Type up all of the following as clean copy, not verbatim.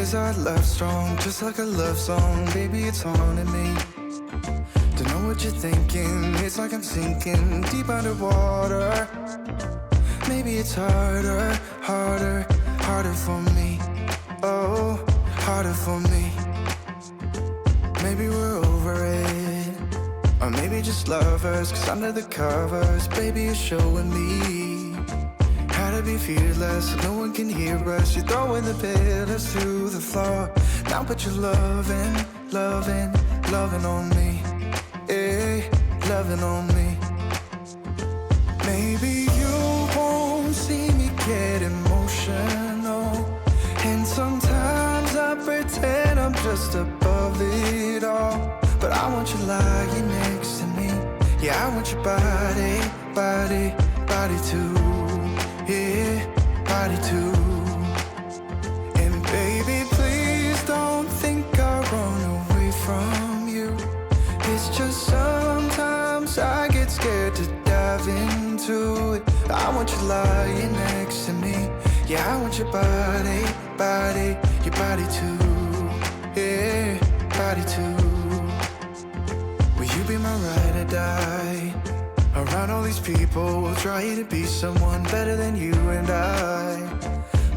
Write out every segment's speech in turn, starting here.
Is our love strong, just like a love song? Baby, it's haunting me. Don't know what you're thinking, it's like I'm sinking deep underwater. Maybe it's harder, harder, harder for me. Oh, harder for me. Maybe we're over it, or maybe just lovers, cause under the covers, baby, you're showing me how to be fearless, so no one can hear us. You're throwing the pillars to the floor. Now put your loving, loving, loving on me. Yeah, loving on me. Maybe you won't see me get emotional, and sometimes I pretend I'm just above it all. But I want you lying next to me. Yeah, I want your body, body, body too. Yeah, body too. And baby, please don't think I'll run away from you. It's just sometimes I get scared to dive into it. I want you lying next to me. Yeah, I want your body, body, your body too. Yeah, body too. Will you be my ride or die? Around all these people, we'll try to be someone better than you and I.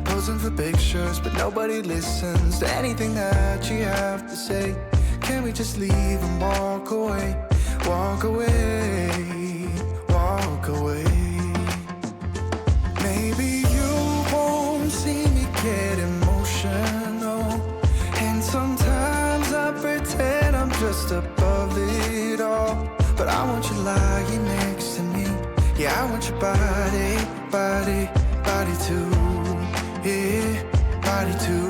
Posing for pictures, but nobody listens to anything that you have to say. Can we just leave and walk away? Walk away, walk away. Maybe you won't see me get emotional, and sometimes I pretend I'm just above it all. But I want you lying next to me. Yeah, I want your body, body, body too. Yeah, body too.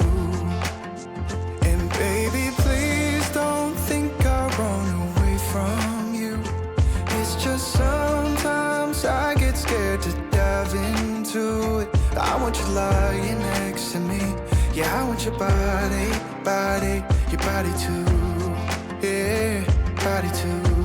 And baby, please don't think I'll run away from you. It's just sometimes I get scared to dive into it. I want you lying next to me. Yeah, I want your body, body, your body too. Yeah, body too.